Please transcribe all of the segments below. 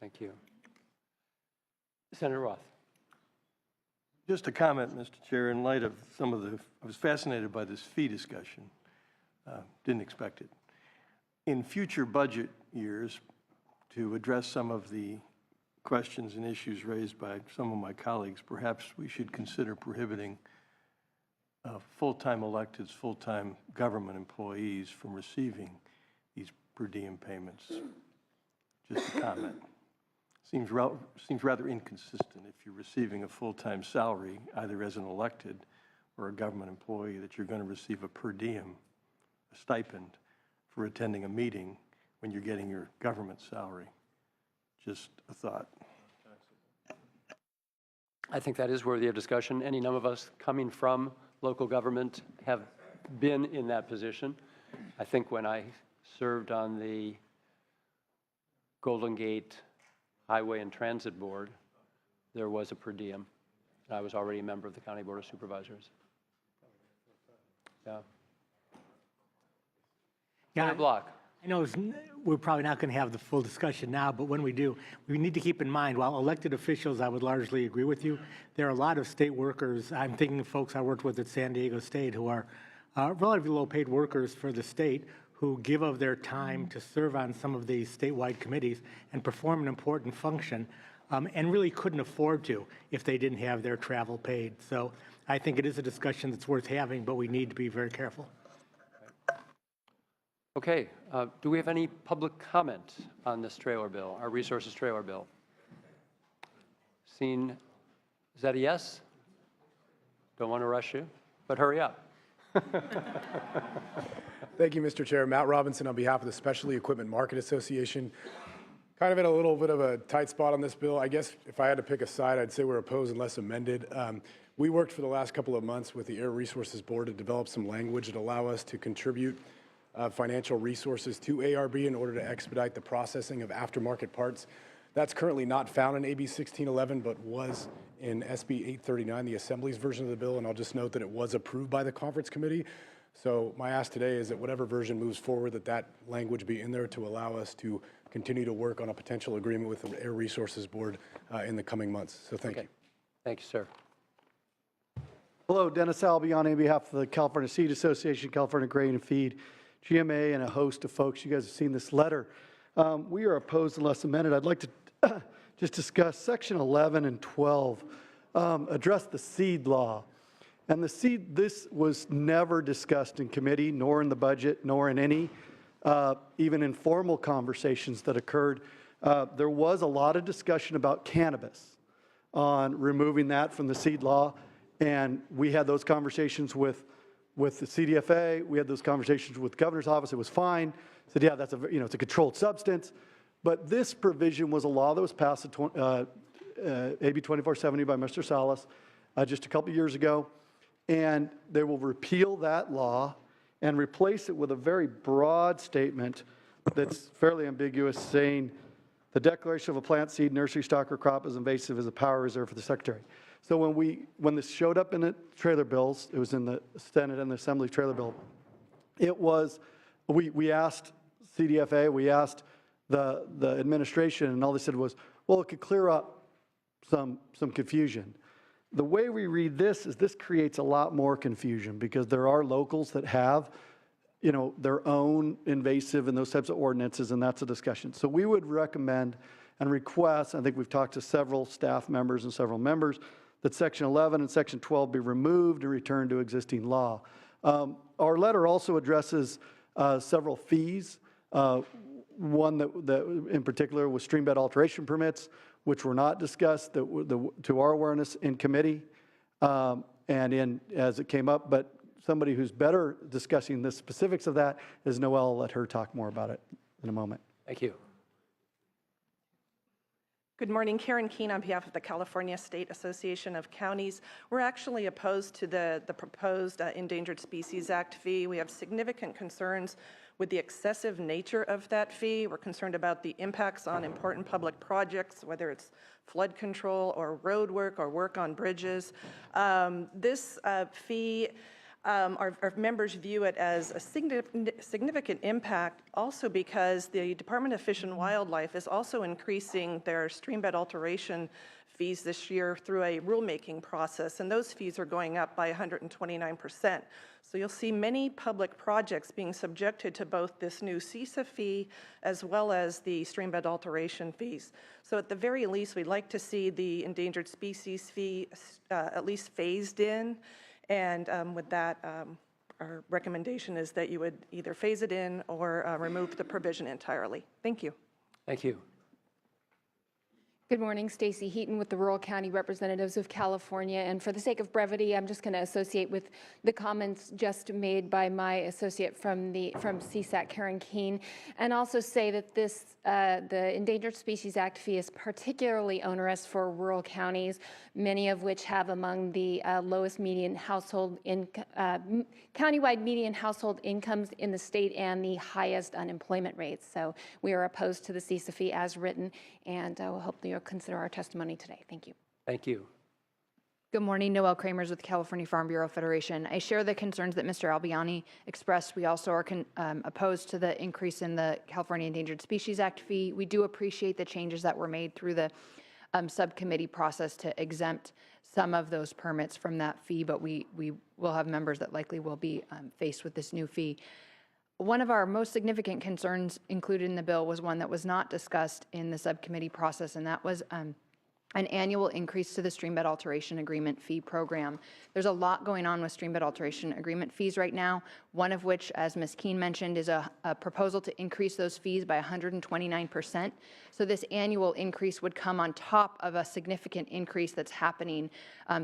Thank you. Senator Roth. Just a comment, Mr. Chair, in light of some of the, I was fascinated by this fee discussion. Didn't expect it. In future budget years, to address some of the questions and issues raised by some of my colleagues, perhaps we should consider prohibiting full-time electeds, full-time government employees from receiving these per diem payments. Just a comment. Seems rather inconsistent if you're receiving a full-time salary, either as an elected or a government employee, that you're going to receive a per diem, a stipend, for attending a meeting when you're getting your government salary. Just a thought. I think that is worthy of discussion. Any number of us coming from local government have been in that position. I think when I served on the Golden Gate Highway and Transit Board, there was a per diem. I was already a member of the County Board of Supervisors. Yeah. Senator Block. I know we're probably not going to have the full discussion now, but when we do, we need to keep in mind, while elected officials, I would largely agree with you, there are a lot of state workers, I'm thinking of folks I worked with at San Diego State, who are relatively low-paid workers for the state, who give of their time to serve on some of these statewide committees and perform an important function, and really couldn't afford to if they didn't have their travel paid. So I think it is a discussion that's worth having, but we need to be very careful. Okay, do we have any public comment on this trailer bill, our resources trailer bill? Is that a yes? Don't want to rush you, but hurry up. Thank you, Mr. Chair. Matt Robinson on behalf of the Specialty Equipment Market Association. Kind of in a little bit of a tight spot on this bill. I guess if I had to pick a side, I'd say we're opposed unless amended. We worked for the last couple of months with the Air Resources Board to develop some language that allow us to contribute financial resources to ARB in order to expedite the processing of aftermarket parts. That's currently not found in AB 1611, but was in SB 839, the Assembly's version of the bill, and I'll just note that it was approved by the conference committee. So my ask today is that whatever version moves forward, that language be in there to allow us to continue to work on a potential agreement with the Air Resources Board in the coming months. So thank you. Thank you, sir. Hello, Dennis Albion on behalf of the California Seed Association, California Grain and Feed, GMA, and a host of folks. You guys have seen this letter. We are opposed unless amended. I'd like to just discuss section 11 and 12, address the seed law. And this was never discussed in committee, nor in the budget, nor in any, even informal conversations that occurred. There was a lot of discussion about cannabis on removing that from the seed law. And we had those conversations with the CDFA. We had those conversations with the governor's office. It was fine. Said, yeah, that's it's a controlled substance. But this provision was a law that was passed at AB 2470 by Mr. Salas just a couple years ago. And they will repeal that law and replace it with a very broad statement that's fairly ambiguous, saying the declaration of a plant, seed, nursery stock, or crop is invasive is a power reserved for the Secretary. So when this showed up in the trailer bills, it was in the Senate and the Assembly trailer bill, it was, we asked CDFA, we asked the administration, and all they said was, well, it could clear up some confusion. The way we read this is this creates a lot more confusion because there are locals that have, their own invasive and those types of ordinances, and that's a discussion. So we would recommend and request, I think we've talked to several staff members and several members, that section 11 and section 12 be removed and returned to existing law. Our letter also addresses several fees. One that in particular was streambed alteration permits, which were not discussed to our awareness in committee and as it came up, but somebody who's better discussing the specifics of that is Noelle. I'll let her talk more about it in a moment. Thank you. Good morning, Karen Keene on behalf of the California State Association of Counties. We're actually opposed to the proposed Endangered Species Act fee. We have significant concerns with the excessive nature of that fee. We're concerned about the impacts on important public projects, whether it's flood control or road work or work on bridges. This fee Our members view it as a significant impact also because the Department of Fish and Wildlife is also increasing their streambed alteration fees this year through a rulemaking process, and those fees are going up by 129%. So you'll see many public projects being subjected to both this new CESA fee as well as the streambed alteration fees. So at the very least, we'd like to see the endangered species fee at least phased in. And with that, our recommendation is that you would either phase it in or remove the provision entirely. Thank you. Thank you. Good morning, Stacy Heaton with the Rural County Representatives of California. And for the sake of brevity, I'm just going to associate with the comments just made by my associate from CSAC, Karen Keene, and also say that the Endangered Species Act fee is particularly onerous for rural counties, many of which have among the lowest median household countywide median household incomes in the state and the highest unemployment rates. So we are opposed to the CESA fee as written, and we'll hope you'll consider our testimony today. Thank you. Thank you. Good morning, Noelle Kramers with California Farm Bureau Federation. I share the concerns that Mr. Albiani expressed. We also are opposed to the increase in the California Endangered Species Act fee. We do appreciate the changes that were made through the subcommittee process to exempt some of those permits from that fee, but we will have members that likely will be faced with this new fee. One of our most significant concerns included in the bill was one that was not discussed in the subcommittee process, and that was an annual increase to the streambed alteration agreement fee program. There's a lot going on with streambed alteration agreement fees right now, one of which, as Ms. Keene mentioned, is a proposal to increase those fees by 129%. So this annual increase would come on top of a significant increase that's happening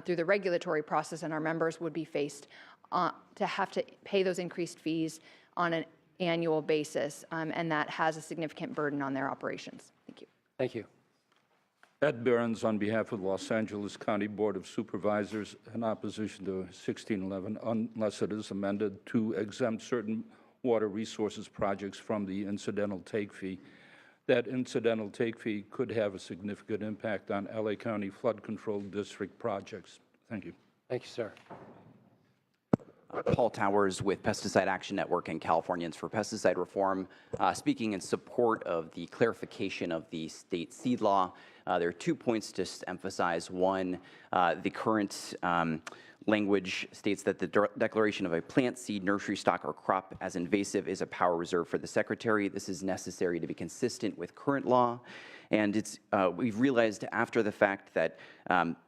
through the regulatory process, and our members would be faced to have to pay those increased fees on an annual basis, and that has a significant burden on their operations. Thank you. Thank you. Ed Behrens on behalf of the Los Angeles County Board of Supervisors in opposition to 1611 unless it is amended to exempt certain water resources projects from the incidental take fee. That incidental take fee could have a significant impact on LA County Flood Control District projects. Thank you. Thank you, sir. Paul Towers with Pesticide Action Network and Californians for Pesticide Reform, speaking in support of the clarification of the state seed law. There are 2 points to emphasize. One, the current language states that the declaration of a plant, seed, nursery stock, or crop as invasive is a power reserved for the Secretary. This is necessary to be consistent with current law. And we've realized after the fact that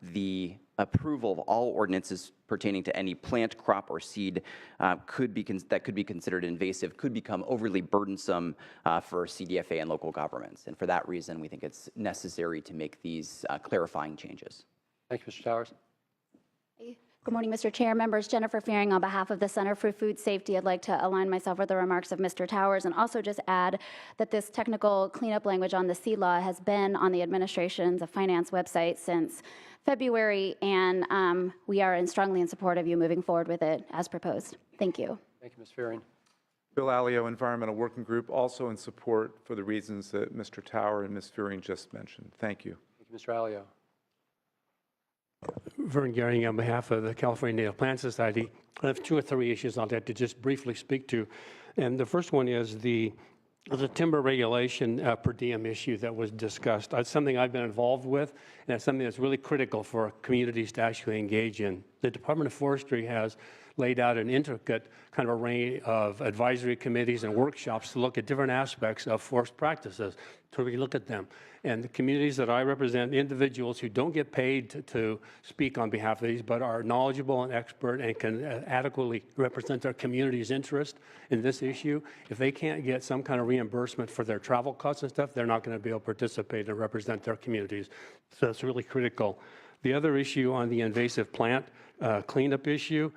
the approval of all ordinances pertaining to any plant, crop, or seed that could be considered invasive could become overly burdensome for CDFA and local governments. And for that reason, we think it's necessary to make these clarifying changes. Thank you, Mr. Towers. Good morning, Mr. Chair, members. Jennifer Fearing on behalf of the Center for Food Safety. I'd like to align myself with the remarks of Mr. Towers and also just add that this technical cleanup language on the seed law has been on the Administration's Finance website since February, and we are strongly in support of you moving forward with it as proposed. Thank you. Thank you, Ms. Fearing. Bill Alio, Environmental Working Group, also in support for the reasons that Mr. Tower and Ms. Fearing just mentioned. Thank you. Thank you, Mr. Alio. Vern Gehring on behalf of the California Native Plant Society. I have 2 or 3 issues I'd like to just briefly speak to. And the first one is the timber regulation per diem issue that was discussed. That's something I've been involved with, and it's something that's really critical for communities to actually engage in. The Department of Forestry has laid out an intricate kind of array of advisory committees and workshops to look at different aspects of forest practices, to really look at them. And the communities that I represent, individuals who don't get paid to speak on behalf of these, but are knowledgeable and expert and can adequately represent their community's interest in this issue, if they can't get some kind of reimbursement for their travel costs and stuff, they're not going to be able to participate and represent their communities. So it's really critical. The other issue on the invasive plant cleanup issue,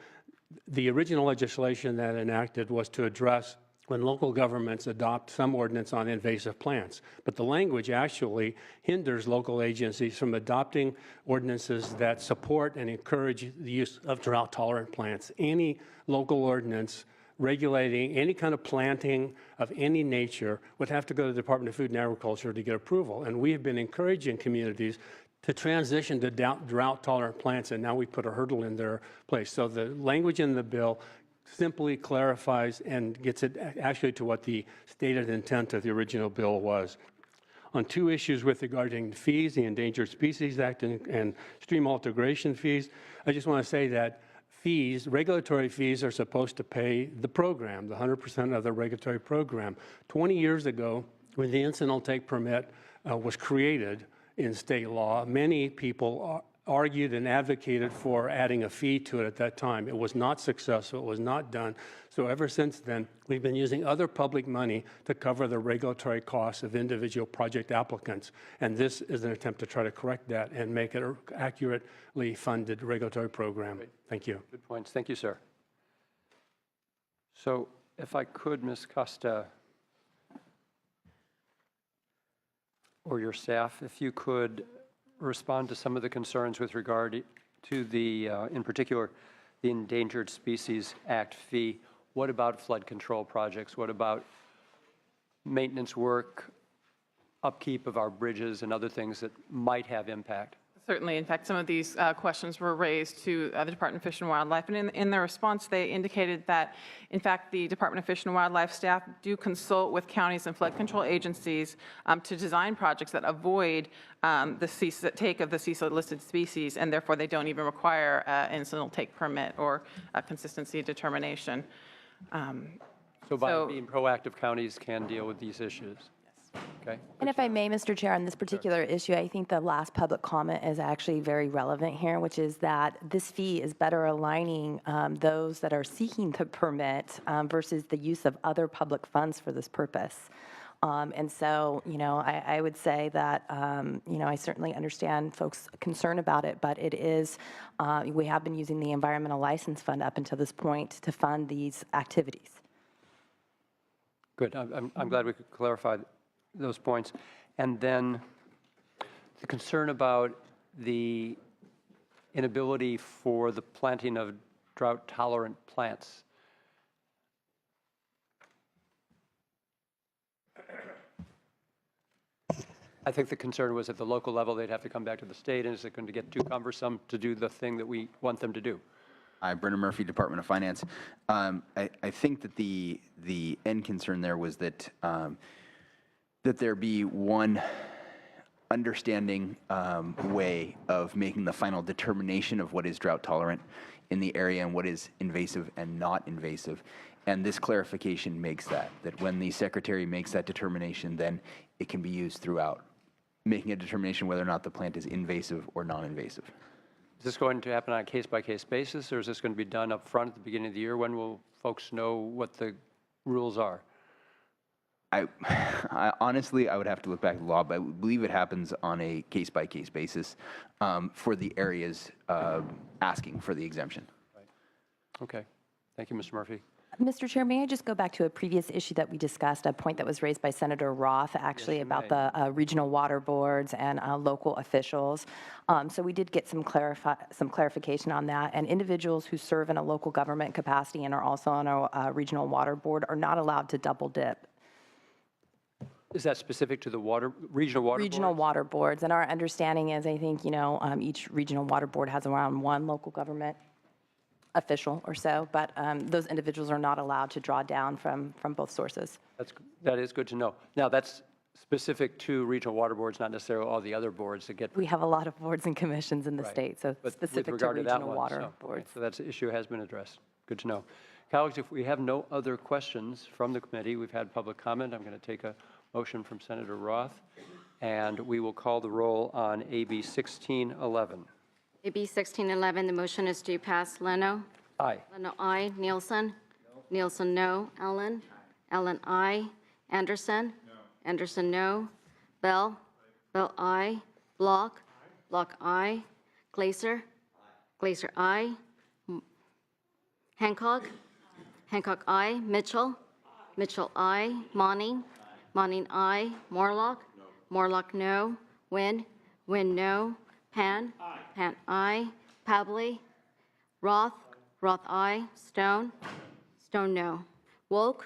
the original legislation that enacted was to address when local governments adopt some ordinance on invasive plants. But the language actually hinders local agencies from adopting ordinances that support and encourage the use of drought-tolerant plants. Any local ordinance regulating any kind of planting of any nature would have to go to the Department of Food and Agriculture to get approval. And we have been encouraging communities to transition to drought-tolerant plants, and now we put a hurdle in their place. So the language in the bill simply clarifies and gets it actually to what the stated intent of the original bill was. On two issues with regarding fees, the Endangered Species Act and stream alteration fees, I just want to say that fees, regulatory fees, are supposed to pay the program, the 100% of the regulatory program. 20 years ago, when the incidental take permit was created in state law, many people argued and advocated for adding a fee to it at that time. It was not successful. It was not done. So ever since then, we've been using other public money to cover the regulatory costs of individual project applicants. And this is an attempt to try to correct that and make it an accurately funded regulatory program. Thank you. Good points. Thank you, sir. So if I could, Ms. Costa, or your staff, if you could respond to some of the concerns with regard to the, in particular, the Endangered Species Act fee. What about flood control projects? What about maintenance work, upkeep of our bridges, and other things that might have impact? Certainly. In fact, some of these questions were raised to the Department of Fish and Wildlife, and in their response, they indicated that, in fact, the Department of Fish and Wildlife staff do consult with counties and flood control agencies to design projects that avoid the take of the CISA-listed species, and therefore they don't even require an incidental take permit or a consistency determination. So by being proactive, counties can deal with these issues? Okay. And if I may, Mr. Chair, on this particular issue, I think the last public comment is actually very relevant here, which is that this fee is better aligning those that are seeking the permit versus the use of other public funds for this purpose. And so, I would say that, I certainly understand folks' concern about it, but it is, we have been using the Environmental License Fund up until this point to fund these activities. Good. I'm glad we could clarify those points. And then the concern about the inability for the planting of drought-tolerant plants. I think the concern was at the local level, they'd have to come back to the state, and is it going to get too cumbersome to do the thing that we want them to do? Hi, Brendan Murphy, Department of Finance. I think that the end concern there was that that there be one understanding way of making the final determination of what is drought tolerant in the area and what is invasive and not invasive. And this clarification makes that when the secretary makes that determination, then it can be used throughout, making a determination whether or not the plant is invasive or non-invasive. Is this going to happen on a case-by-case basis, or is this going to be done up front at the beginning of the year? When will folks know what the rules are? I honestly, I would have to look back at the law, but I believe it happens on a case-by-case basis for the areas asking for the exemption. Right. Okay. Thank you, Mr. Murphy. Mr. Chair, may I just go back to a previous issue that we discussed, a point that was raised by Senator Roth, actually, about the regional water boards and local officials. So we did get some clarification on that, and individuals who serve in a local government capacity and are also on a regional water board are not allowed to double dip. Is that specific to the regional water boards? Regional water boards, and our understanding is, I think, each regional water board has around one local government official or so, but those individuals are not allowed to draw down from both sources. That is good to know. Now, that's specific to regional water boards, not necessarily all the other boards that get. We have a lot of boards and commissions in the state, so but specific to regional water boards. So that issue has been addressed. Good to know. Colleagues, if we have no other questions from the committee, we've had public comment. I'm going to take a motion from Senator Roth, and we will call the roll on AB 1611. AB 1611, the motion is to pass. Leno? Aye. Leno, aye. Nielsen? No. Nielsen, no. Ellen? Ellen, aye. Anderson? No. Anderson, no. Bell? Bell, aye. Block? Block, aye. Glaser? Glaser, aye. Hancock? Hancock, aye. Mitchell? Mitchell, aye. Monning? Monning, aye. Morlock? No. Morlock, no. Wynn? Wynn, no. Pan? Aye. Pan, aye. Pavley? Roth? Roth, aye. Stone? Stone, no. Wolk?